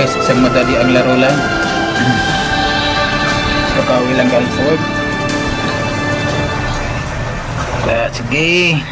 guys, isang madali ang laro lang. Pakawi lang Galford. Sige.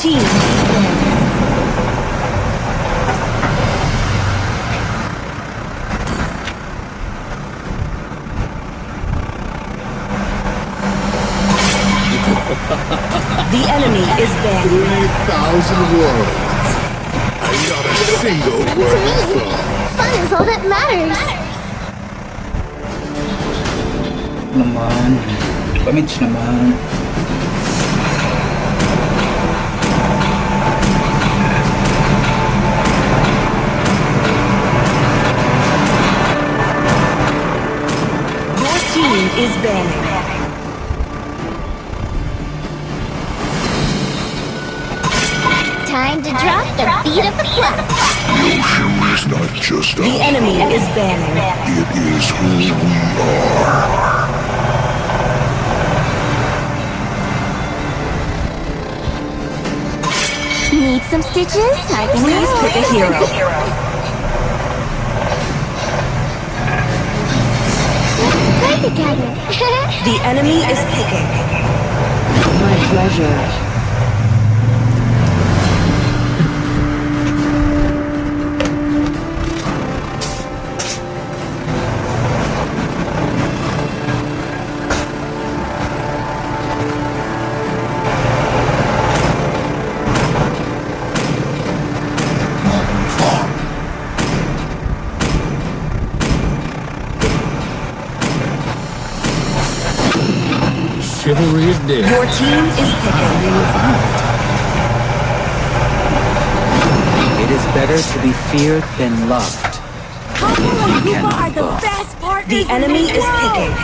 Team. The enemy is there. 3,000 worlds. And not a single world song. Fun is all that matters. Naman. Pamits naman. Is banning. Time to drop the beat of the clock. Yoshi is not just a The enemy is banning. It is who we are. Need some stitches? I can Please help. pick a hero. Play together. The enemy is picking. My pleasure. Chivalry is dead. Your team is picking. It is better to be feared than loved. You are the best partners. The enemy is picking.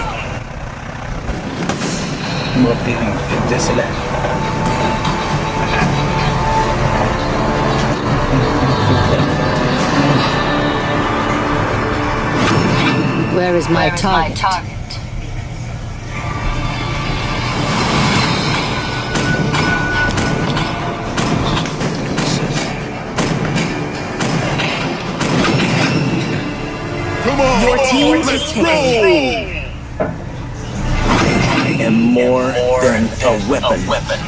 Dyan sila. Where is my target? Come on, Your team is let's picking. I am more than a weapon.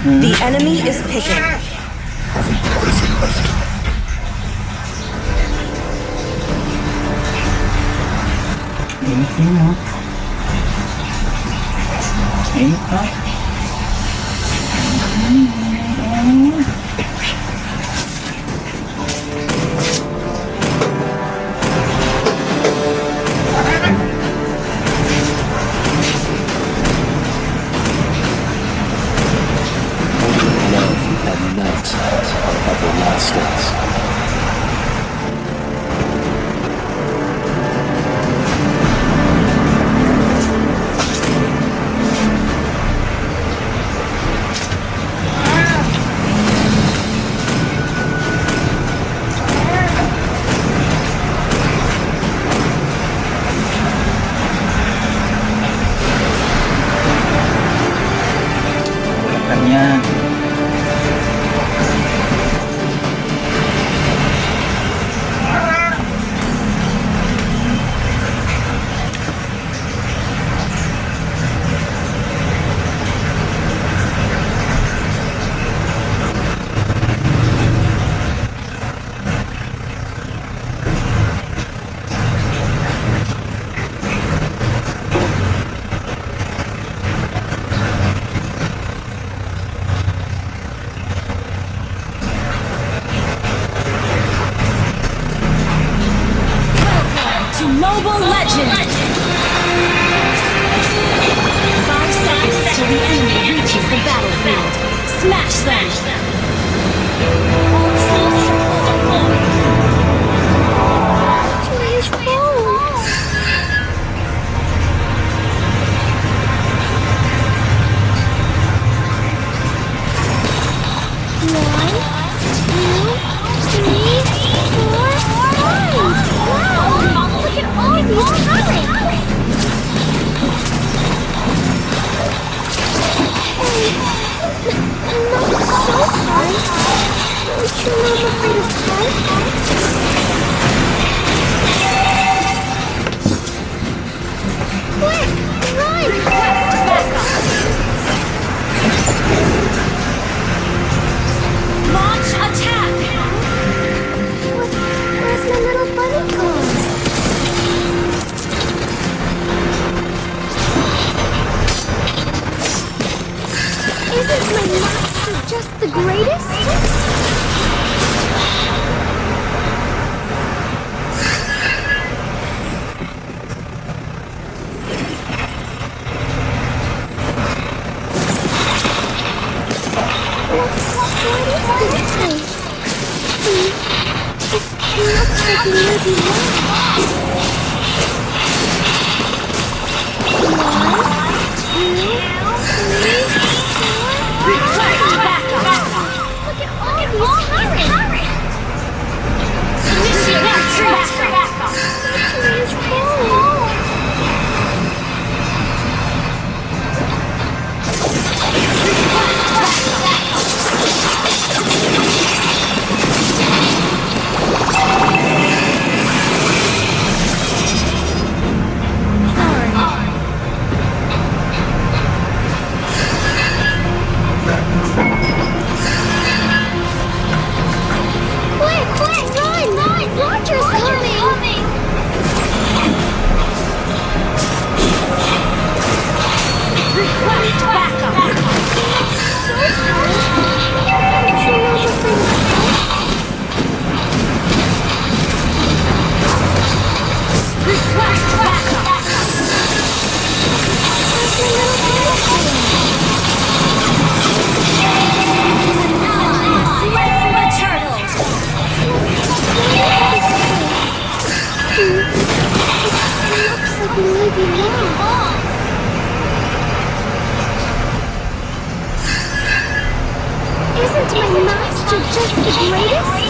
The enemy is picking. Love at night of the last days. the greatest? What is this place? It looks like it may be lost. Look at all these turrets! Initiate retreat! Please hold! Quick, run! Roger's coming! Request backup! Request backup! Slay the turtles! Looks like we may be lost. Isn't my master just the greatest?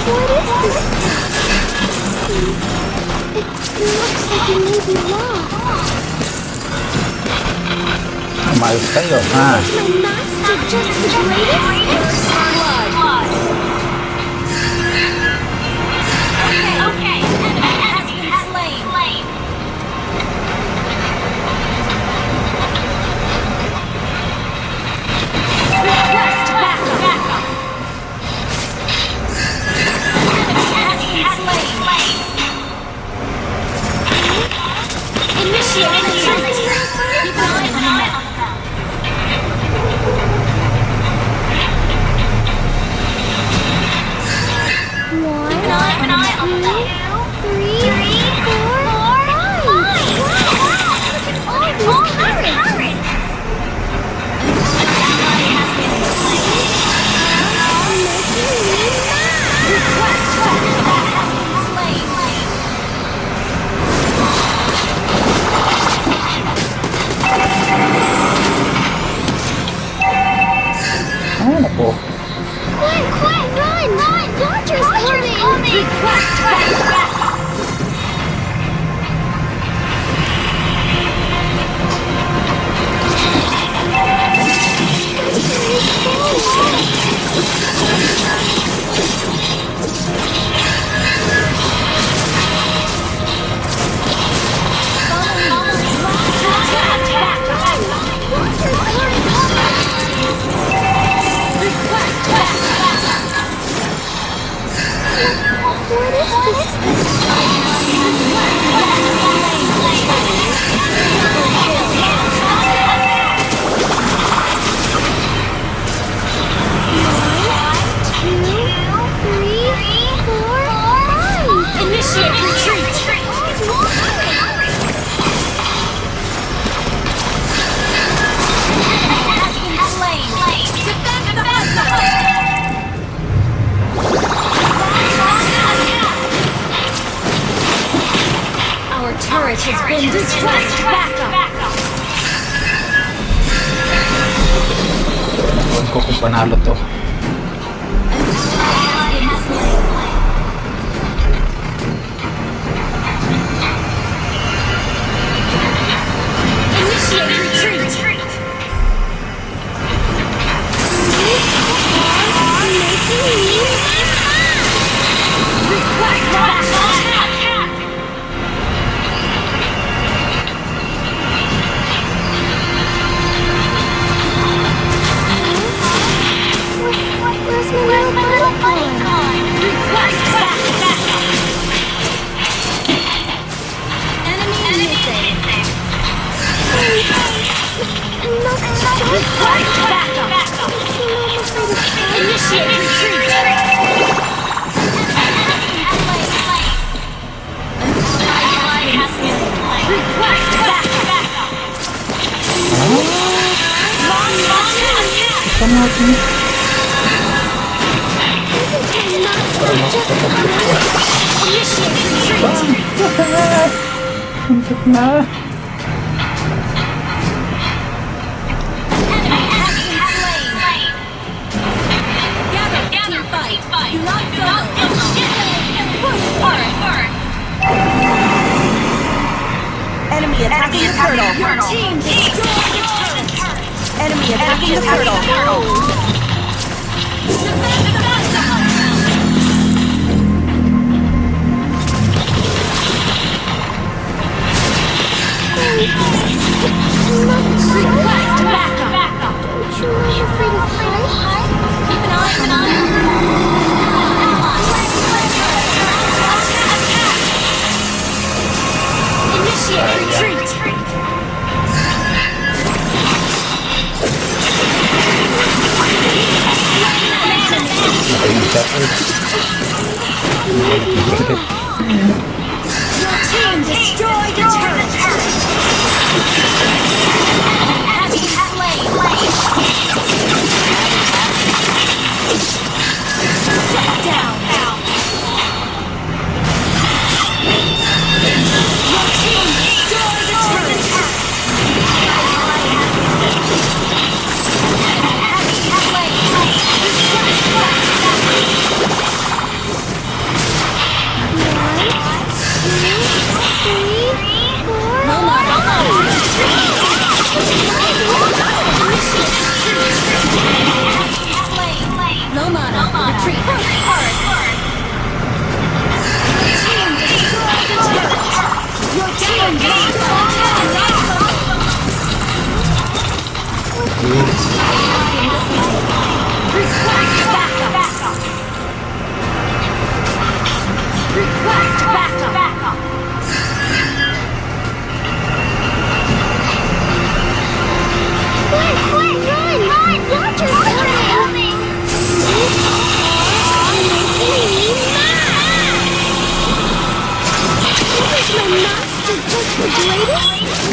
What is this? It looks like it may be lost. Umayos kayo, ha? Is my master just the greatest? Okay, enemy has been slain. Request backup! Enemy has been slain. Initiate retreat! Keep an eye on them. Ano po? Quick, run! Roger's coming! Request backup! What is this? Initiate retreat! Has been slain! Defend the backup! Our turret has been destroyed! Backup! Huwag ko kung panalo to. Initiate retreat! been slain. Request backup. Launch attack. Sama natin. Initiate retreat. Suntok na. Enemy has been slain. Gather to fight. Do not solo. Push forward. Enemy attacking the turtle. Your team destroyed the turret. Enemy attacking the turtle. Defend the battle. Request backup. You're not afraid of heights? Keep an eye on Initiate retreat. Ayun, shepherd. Your team destroyed the turret. Has been slain. Shut down. Your team destroyed the turret. Has been Request backup. Run! Watch yourself! Is my master just the greatest?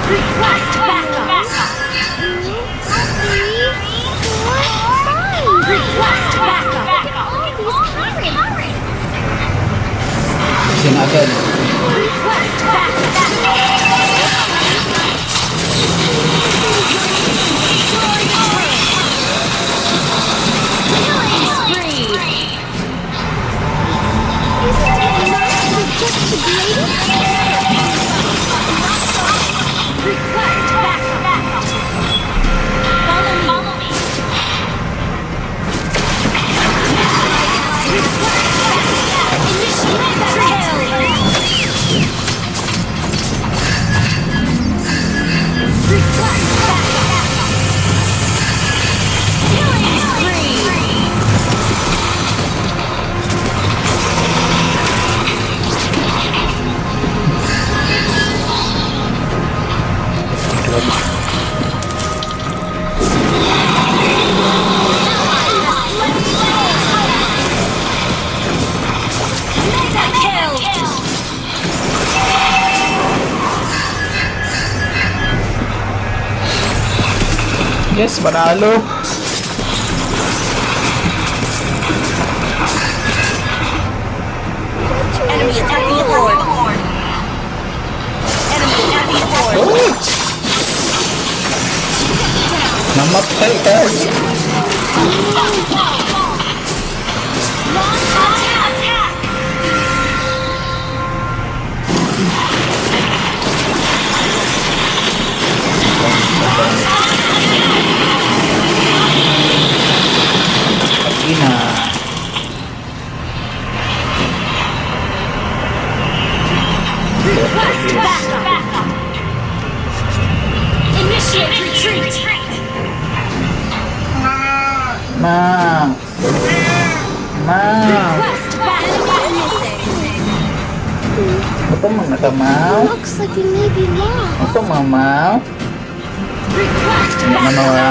Request backup. Request backup. Sinagad. Request backup. Killing spree. Just the greatest? Request backup. Follow me. Request backup. Initiate kill. Request backup. Killing spree. Mega kill. Yes, panalo. Enemy attacking the horde. Enemy attacking the horde. Oh! Namatay ka. Launch attack. Pag-ina. Request backup. Initiate retreat. Ma. Request backup. Ito mga tamaw. Looks like we may be lost. Ito mamaw. Request Ano backup. mga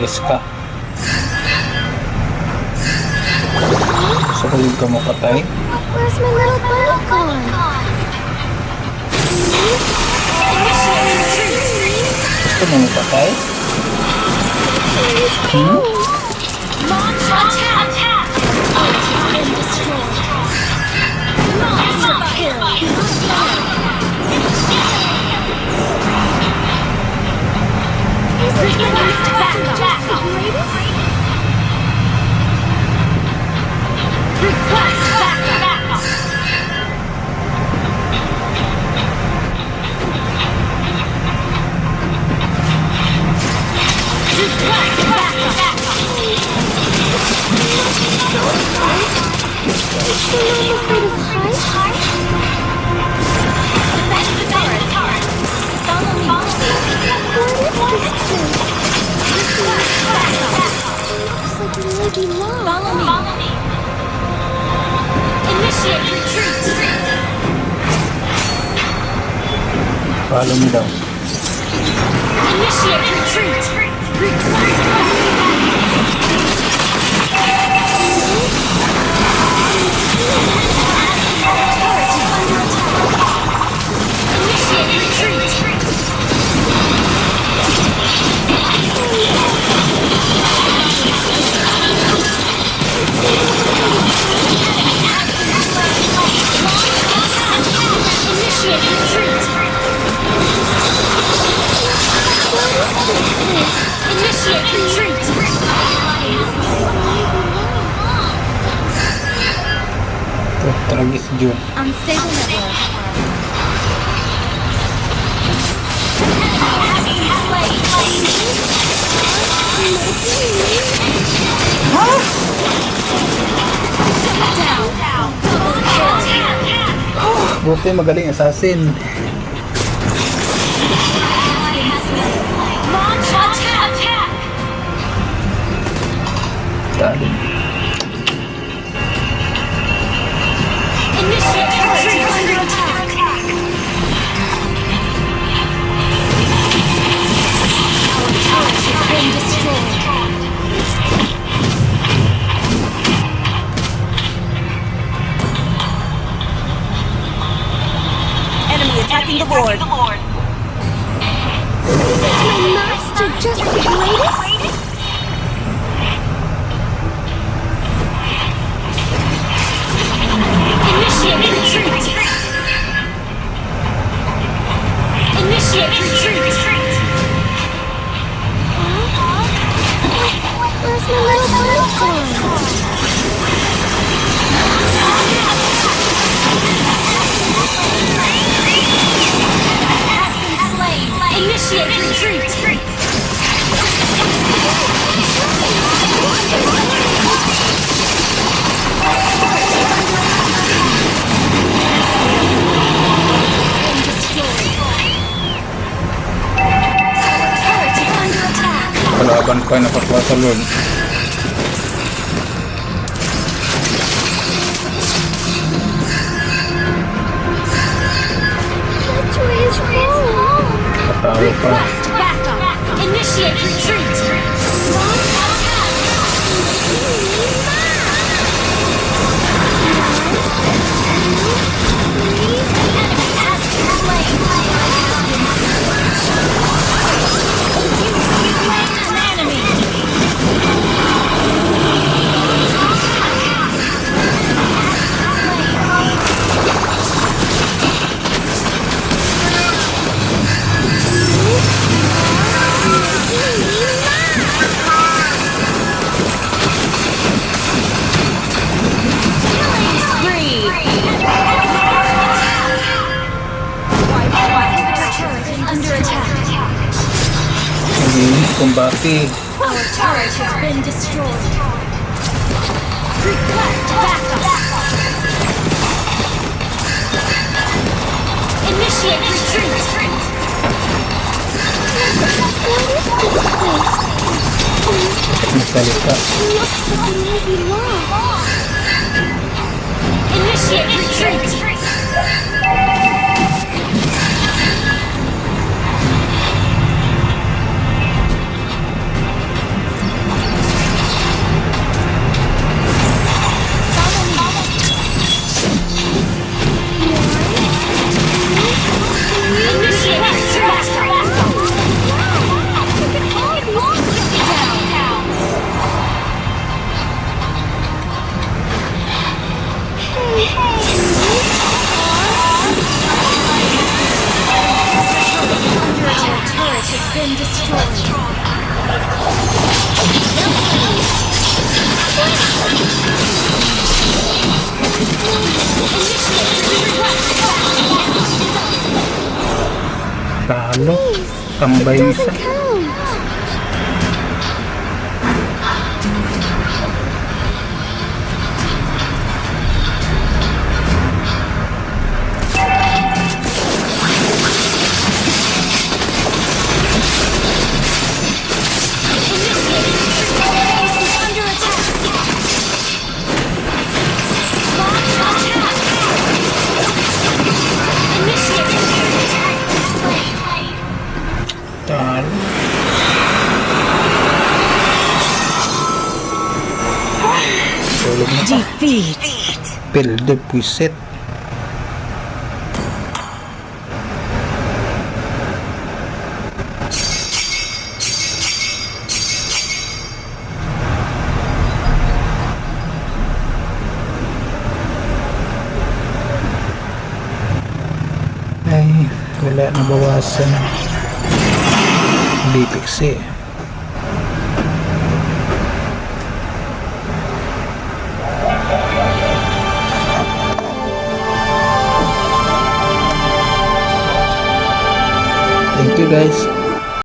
Tragis ka. Gusto ko yung kamapatay. Where's my little bunny gone? Gusto mo mapatay? Launch attack! Been destroyed. Monster kill. Request backup. Request backup. Request backup. Follow me. Initiate retreat. Follow me daw. Initiate retreat. Request Initiate retreat. Initiate retreat. Initiate retreat. Ito, Tragis June. Unstable network. Buti magaling assassin. Launch attack. Dali. Initiate retreat under attack. Our turret has been destroyed. Enemy attacking the Lord. My master just the greatest? Initiate retreat. Initiate retreat. Where's my little bunny gone? Has been slain. Initiate retreat. Been destroyed. Turret is under attack. Kalaban ko ay napagpasalon. Which way is home? Patawa pa. Request backup. Initiate retreat. Launch attack. Enemy has been slain. Slain an enemy. Spree. Inhibitor turret is under attack. Hindi kumbati. Our turret has been destroyed. Request backup. Initiate retreat. Nagsalita. Initiate retreat. been destroyed. Talo. Tambay yung isa. Count. Base is under attack. Launch attack. Talo. Tulog na pa. Defeat. Pilde puiset. Ay, wala na bawasan. Hindi piksi. Thank you guys.